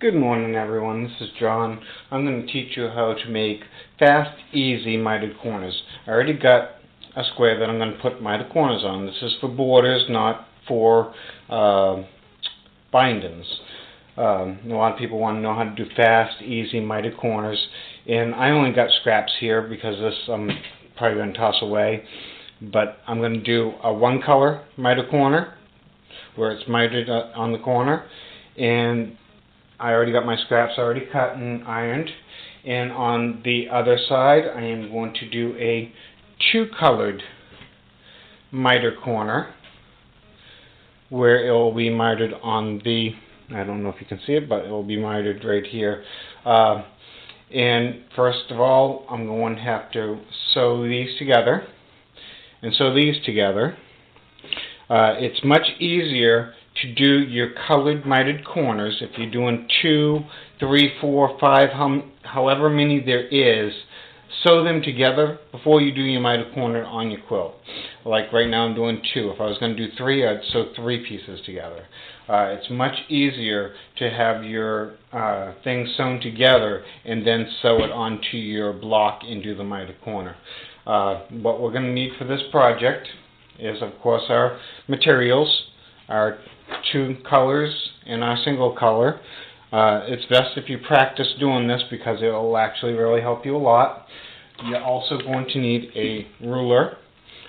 Good morning, everyone. This is John. I'm going to teach you how to make fast, easy mitered corners. I already got a square that I'm going to put mitered corners on. This is for borders, not for bindings. A lot of people want to know how to do fast, easy mitered corners, and I only got scraps here because this I'm probably going to toss away. But I'm going to do a one-color mitered corner where it's mitered on the corner, and I already got my scraps already cut and ironed. And on the other side, I am going to do a two-colored miter corner where it will be mitered on the, I don't know if you can see it, but it will be mitered right here. And first of all, I'm going to have to sew these together and sew these together. It's much easier to do your colored mitered corners if you're doing 2, 3, 4, 5, however many there is. Sew them together before you do your mitered corner on your quilt. Like right now I'm doing 2. If I was going to do 3, I'd sew 3 pieces together. It's much easier to have your things sewn together and then sew it onto your block and do the mitered corner. What we're going to need for this project is, of course, our materials, our 2 colors and our single color. It's best if you practice doing this because it will actually really help you a lot. You're also going to need a ruler.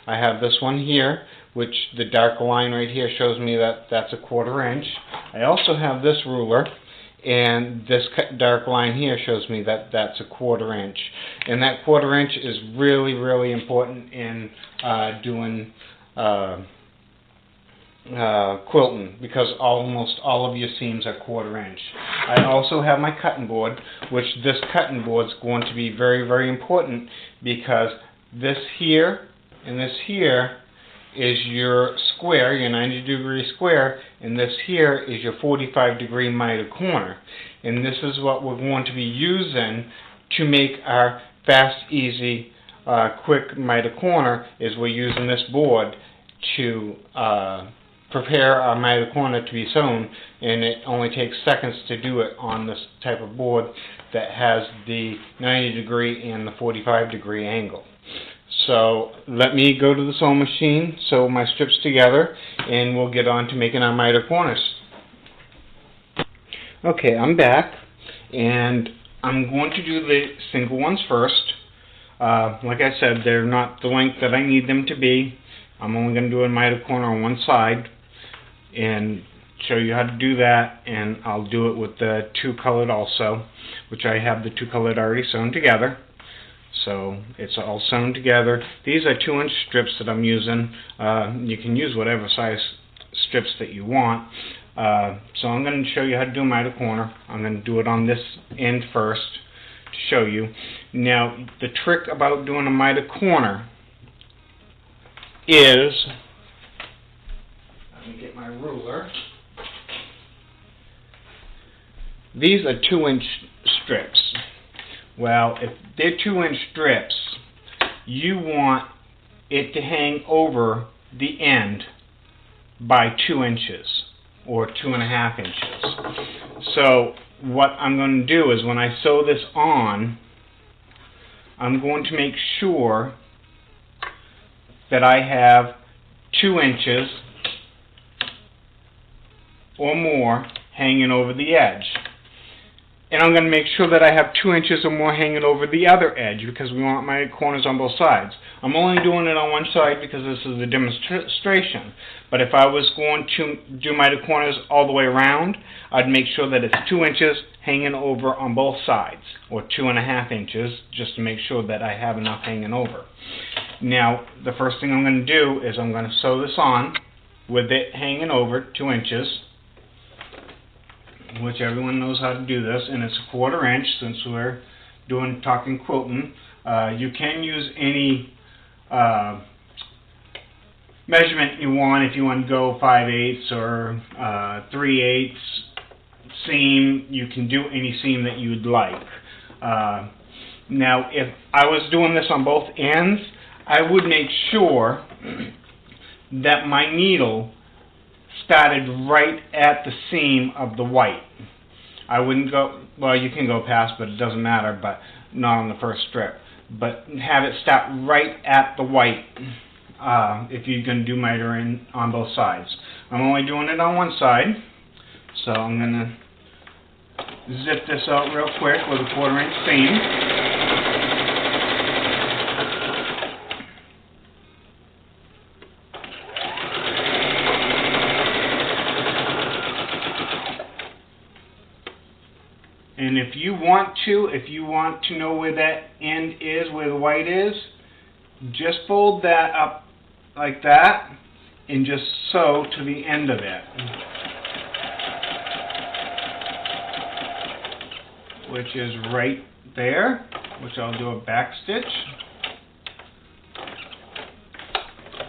I have this one here, which the dark line right here shows me that that's a 1/4 inch. I also have this ruler, and this dark line here shows me that that's a 1/4 inch. And that 1/4 inch is really, really important in doing quilting, because almost all of your seams are 1/4 inch. I also have my cutting board, which this cutting board is going to be very, very important, because this here and this here is your square, your 90-degree square, and this here is your 45-degree mitered corner. And this is what we're going to be using to make our fast, easy, quick mitered corner. Is we're using this board to prepare our mitered corner to be sewn, and it only takes seconds to do it on this type of board that has the 90-degree and the 45-degree angle. So let me go to the sewing machine, sew my strips together, and we'll get on to making our mitered corners. Okay, I'm back, and I'm going to do the single ones first. Like I said, they're not the length that I need them to be. I'm only going to do a mitered corner on one side and show you how to do that, and I'll do it with the 2 colored also, which I have the 2 colored already sewn together. So it's all sewn together. These are 2-inch strips that I'm using. You can use whatever size strips that you want. So I'm going to show you how to do a mitered corner. I'm going to do it on this end first to show you. Now, the trick about doing a mitered corner is, let me get my ruler. These are 2-inch strips. Well, if they're 2-inch strips, you want it to hang over the end by 2 inches or 2.5 inches. So what I'm going to do is, when I sew this on, I'm going to make sure that I have 2 inches or more hanging over the edge. And I'm going to make sure that I have 2 inches or more hanging over the other edge, because we want my corners on both sides. I'm only doing it on one side because this is a demonstration. But if I was going to do my corners all the way around, I'd make sure that it's 2 inches hanging over on both sides, or 2.5 inches, just to make sure that I have enough hanging over. Now, the first thing I'm going to do is I'm going to sew this on with it hanging over 2 inches, which everyone knows how to do this, and it's a 1/4 inch since we're talking quilting. You can use any measurement you want. If you want to go 5/8 or 3/8 seam, you can do any seam that you'd like. Now, if I was doing this on both ends, I would make sure that my needle started right at the seam of the white. I wouldn't go, well, you can go past, but it doesn't matter, but not on the first strip. But have it stop right at the white if you're going to do mitering on both sides. I'm only doing it on one side, so I'm going to zip this out real quick with a 1/4 inch seam. And if you want to know where that end is, where the white is, just fold that up like that and just sew to the end of it, which is right there, which I'll do a back stitch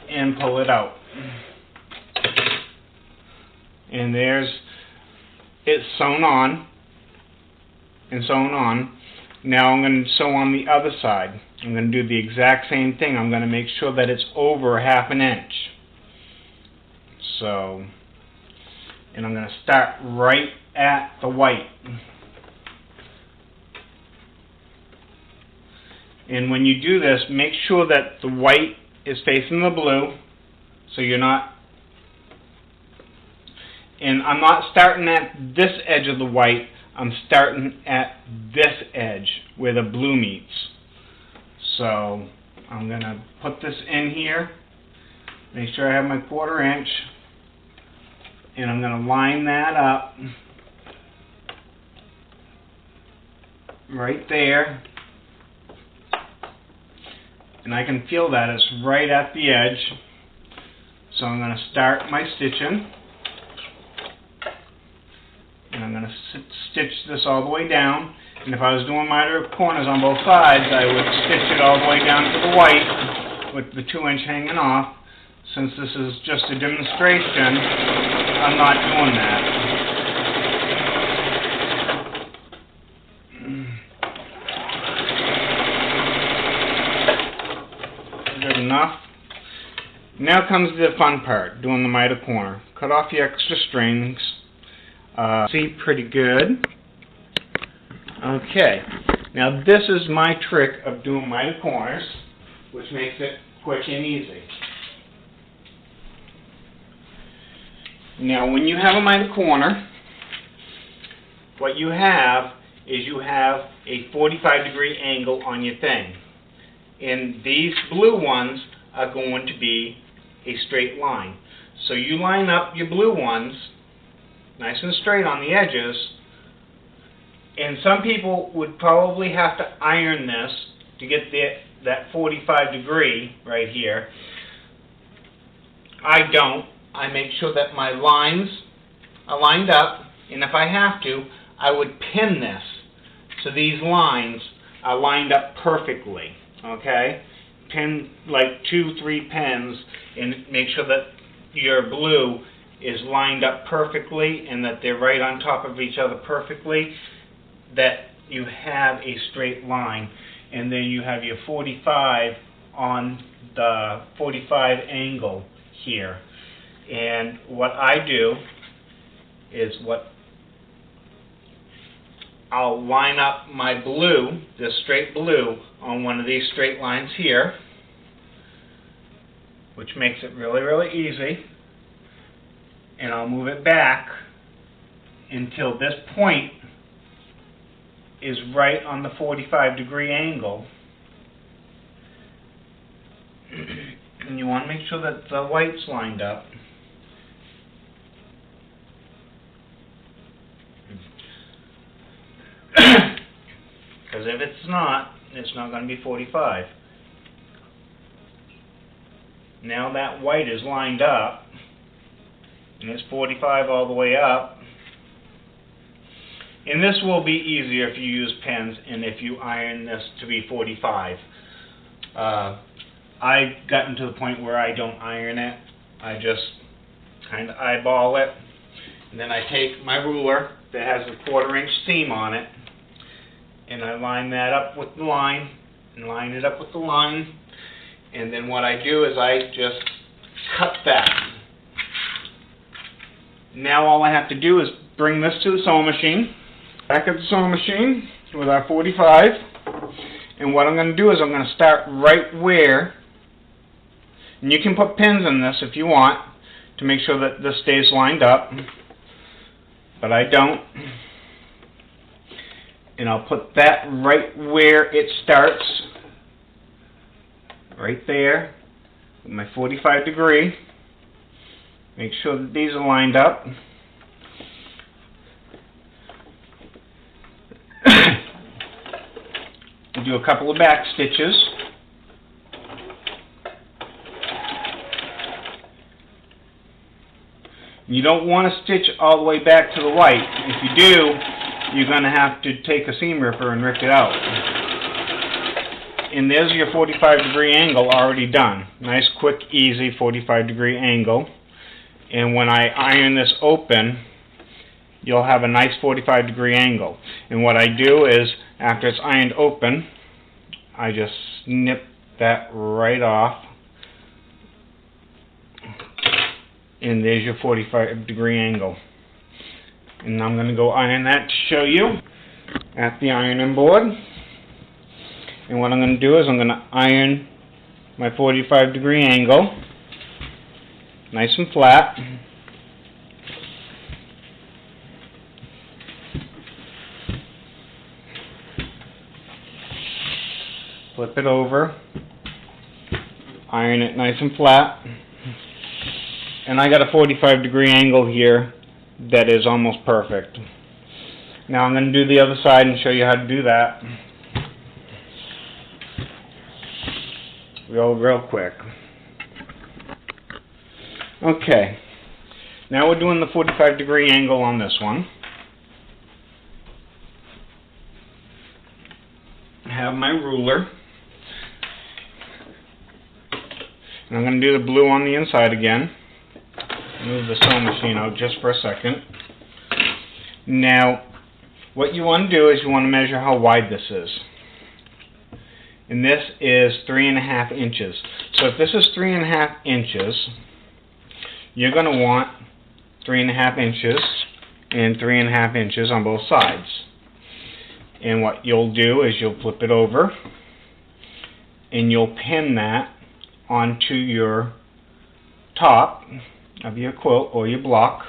and pull it out. And there's it sewn on. And sewn on. Now I'm going to sew on the other side. I'm going to do the exact same thing. I'm going to make sure that it's over 1/2 inch. So, and I'm going to start right at the white. And when you do this, make sure that the white is facing the blue, so you're not, and I'm not starting at this edge of the white, I'm starting at this edge where the blue meets. So I'm going to put this in here, make sure I have my 1/4 inch, and I'm going to line that up right there. And I can feel that it's right at the edge. So I'm going to start my stitching. And I'm going to stitch this all the way down. And if I was doing miter corners on both sides, I would stitch it all the way down to the white with the 2 inch hanging off. Since this is just a demonstration, I'm not doing that. Good enough. Now comes the fun part, doing the miter corner. Cut off the extra strings. See, pretty good. Okay, now this is my trick of doing miter corners, which makes it quick and easy. Now when you have a miter corner, what you have is you have a 45-degree angle on your thing. And these blue ones are going to be a straight line. So you line up your blue ones nice and straight on the edges, and some people would probably have to iron this to get that 45-degree right here. I don't. I make sure that my lines are lined up, and if I have to, I would pin this so these lines are lined up perfectly. Okay? Pin like 2-3 pins and make sure that your blue is lined up perfectly and that they're right on top of each other perfectly, that you have a straight line. And then you have your 45 on the 45 angle here. And what I do is I'll line up my blue, this straight blue, on one of these straight lines here, which makes it really, really easy. And I'll move it back until this point is right on the 45-degree angle. And you want to make sure that the white's lined up. Because if it's not going to be 45. Now that white is lined up, and it's 45 all the way up. And this will be easier if you use pins and if you iron this to be 45. I've gotten to the point where I don't iron it. I just kind of eyeball it. And then I take my ruler that has a 1/4 inch seam on it, and I line that up with the line, and line it up with the line. And then what I do is I just cut that. Now all I have to do is bring this to the sewing machine, Back at the sewing machine with our 45, and what I'm going to do is I'm going to start right where, and you can put pins in this if you want to make sure that this stays lined up, but I don't. And I'll put that right where it starts, right there, with my 45 degree. Make sure that these are lined up. Do a couple of back stitches. You don't want to stitch all the way back to the white. If you do, you're going to have to take a seam ripper and rip it out. And there's your 45 degree angle already done. Nice, quick, easy 45 degree angle. And when I iron this open, you'll have a nice 45 degree angle. And what I do is, after it's ironed open, I just snip that right off. And there's your 45 degree angle. And I'm going to go iron that to show you at the ironing board. And what I'm going to do is I'm going to iron my 45 degree angle nice and flat. Flip it over, iron it nice and flat, and I got a 45 degree angle here that is almost perfect. Now I'm going to do the other side and show you how to do that real quick. Okay, now we're doing the 45 degree angle on this one. I have my ruler. And I'm going to do the blue on the inside again. Move the sewing machine out just for a second. Now, what you want to do is you want to measure how wide this is. And this is 3.5 inches. So if this is 3.5 inches, you're going to want 3.5 inches and 3.5 inches on both sides. And what you'll do is you'll flip it over and you'll pin that onto your top of your quilt or your block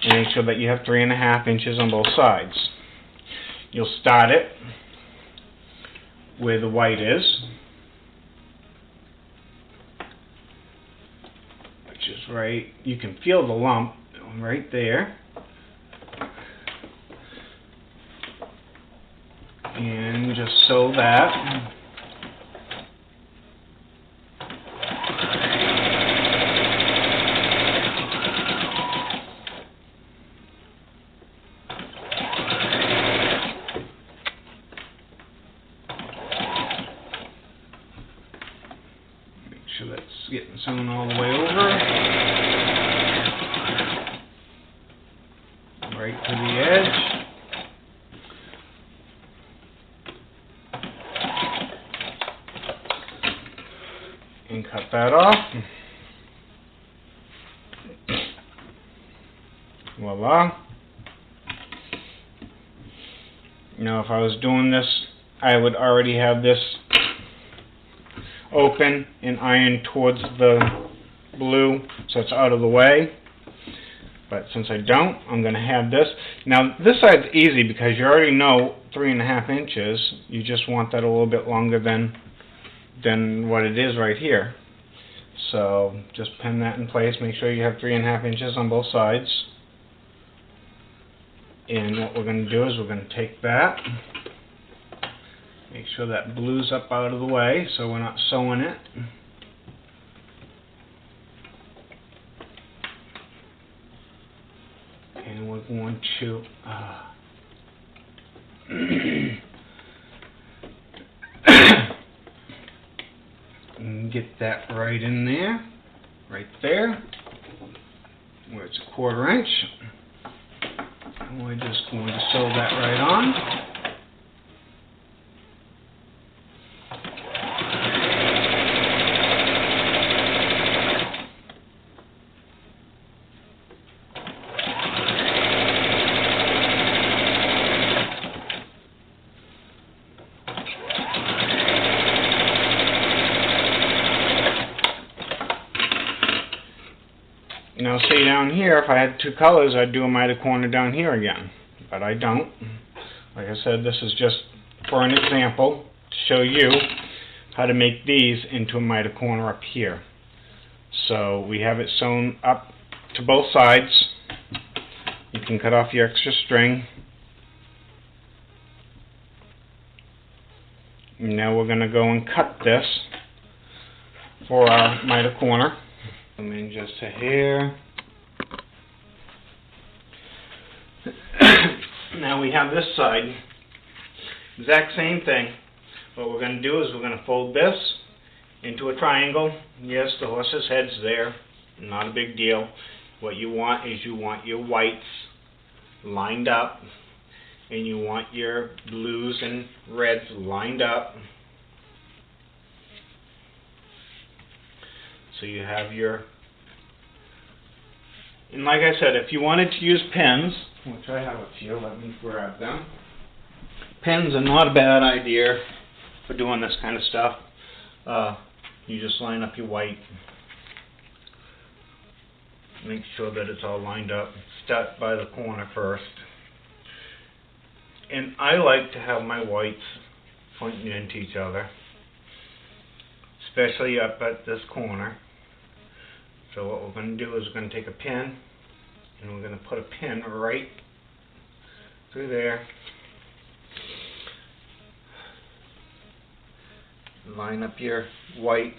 and make sure that you have 3.5 inches on both sides. You'll start it where the white is, which is right, you can feel the lump right there, and just sew that. Make sure that's getting sewn all the way over, right to the edge. And cut that off. Voila. Now if I was doing this, I would already have this open and ironed towards the blue so it's out of the way. But since I don't, I'm going to have this. Now this side's easy because you already know 3.5 inches. You just want that a little bit longer than what it is right here. So just pin that in place. Make sure you have 3.5 inches on both sides. And what we're going to do is we're going to take that, make sure that blue's up out of the way so we're not sewing it. And we're going to get that right in there, right there, where it's 1/4 inch. And we're just going to sew that right on. Now see down here, if I had two colors, I'd do a miter corner down here again. But I don't. Like I said, this is just for an example to show you how to make these into a miter corner up here. So we have it sewn up to both sides. You can cut off your extra string. Now we're going to go and cut this for our miter corner. Come in just a hair. Now we have this side. Exact same thing. What we're going to do is we're going to fold this into a triangle. Yes, the horse's head's there. Not a big deal. What you want is you want your whites lined up, and you want your blues and reds lined up. So you have your, and like I said, if you wanted to use pins, which I have a few, let me grab them. Pins are not a bad idea for doing this kind of stuff. You just line up your white. Make sure that it's all lined up. Start by the corner first. And I like to have my whites pointing into each other, especially up at this corner. So what we're going to do is we're going to take a pin, and we're going to put a pin right through there. Line up your whites.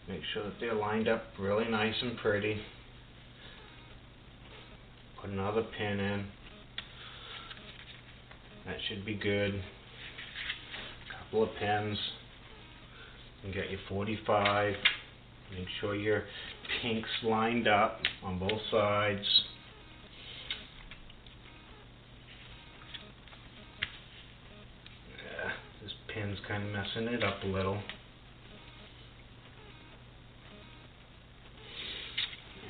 Make sure that they're lined up really nice and pretty. Put another pin in. That should be good. Couple of pins. And get your 45. Make sure your pink's lined up on both sides. Yeah, this pin's kind of messing it up a little.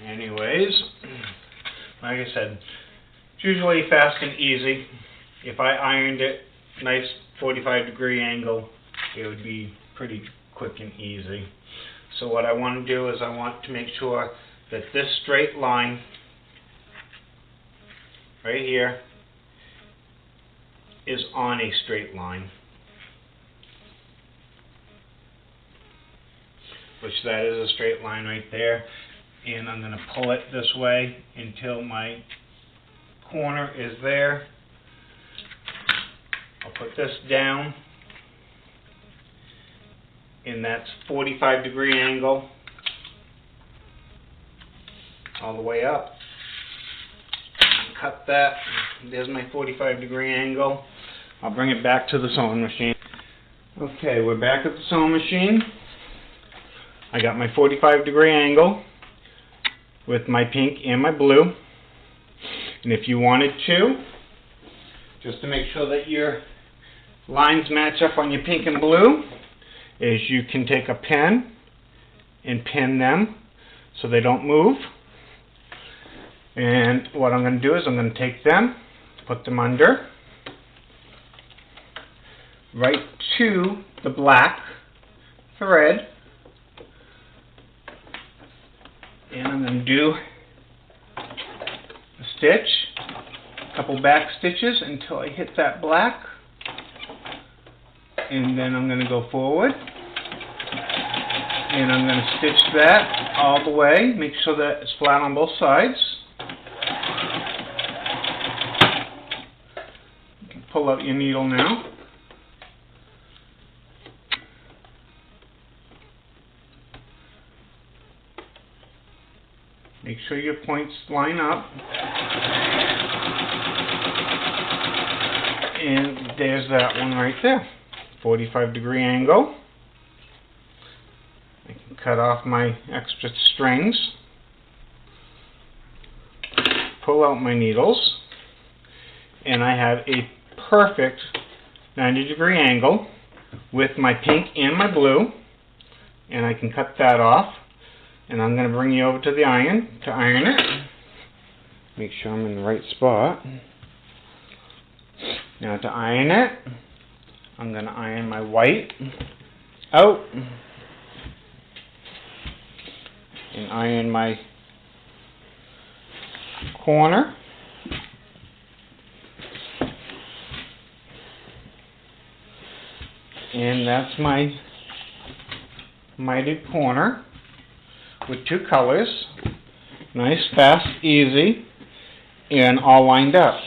Anyways, like I said, it's usually fast and easy. If I ironed it, nice 45-degree angle, it would be pretty quick and easy. So what I want to do is I want to make sure that this straight line right here is on a straight line, which that is a straight line right there. And I'm going to pull it this way until my corner is there. I'll put this down, and that's 45-degree angle all the way up. Cut that. There's my 45-degree angle. I'll bring it back to the sewing machine. Okay, we're back at the sewing machine. I got my 45-degree angle with my pink and my blue. And if you wanted to, just to make sure that your lines match up on your pink and blue, is you can take a pin and pin them so they don't move. And what I'm going to do is I'm going to take them, put them under, right to the black thread, and I'm going to do a stitch, a couple back stitches until I hit that black, and then I'm going to go forward, and I'm going to stitch that all the way, make sure that it's flat on both sides. You can pull out your needle now. Make sure your points line up. And there's that one right there. 45-degree angle. I can cut off my extra strings. Pull out my needles. And I have a perfect 90-degree angle with my pink and my blue. And I can cut that off. And I'm going to bring you over to the iron to iron it. Make sure I'm in the right spot. Now to iron it, I'm going to iron my white out and iron my corner. And that's my mitered corner with two colors. Nice, fast, easy, and all lined up.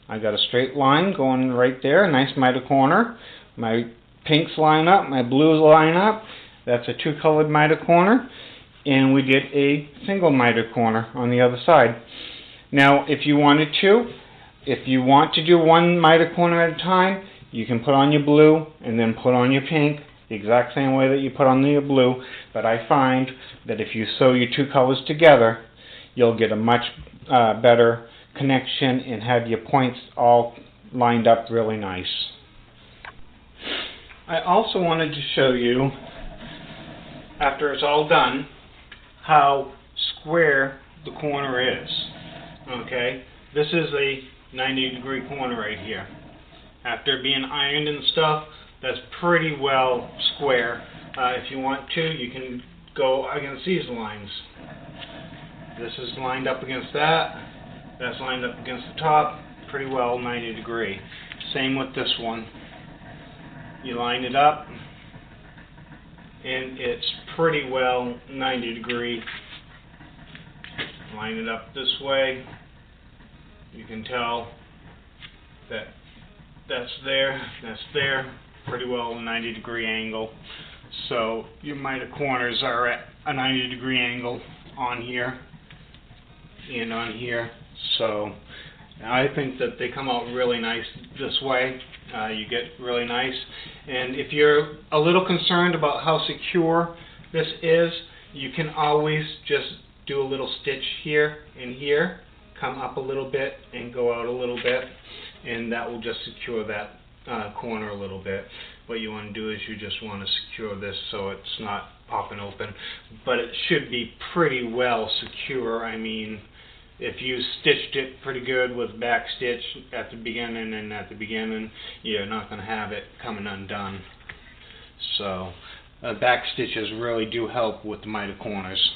I got a straight line going right there, a nice mitered corner. My pinks line up, my blues line up. That's a two-colored mitered corner. And we did a single mitered corner on the other side. Now, if you want to do one mitered corner at a time, you can put on your blue and then put on your pink the exact same way that you put on your blue. But I find that if you sew your two colors together, you'll get a much better connection and have your points all lined up really nice. I also wanted to show you, after it's all done, how square the corner is. Okay, this is a 90-degree corner right here. After being ironed and stuff, that's pretty well square. If you want to, you can go against these lines. This is lined up against that. That's lined up against the top. Pretty well 90 degree. Same with this one. You line it up, and it's pretty well 90 degree. Line it up this way. You can tell that that's there, pretty well a 90 degree angle. So your mitered corners are at a 90 degree angle on here and on here. So I think that they come out really nice this way. You get really nice. And if you're a little concerned about how secure this is, you can always just do a little stitch here and here, come up a little bit and go out a little bit, and that will just secure that corner a little bit. What you want to do is you just want to secure this so it's not popping open, but it should be pretty well secure. I mean, if you stitched it pretty good with back stitch at the beginning and at the beginning, you're not going to have it coming undone. So back stitches really do help with the mitered corners.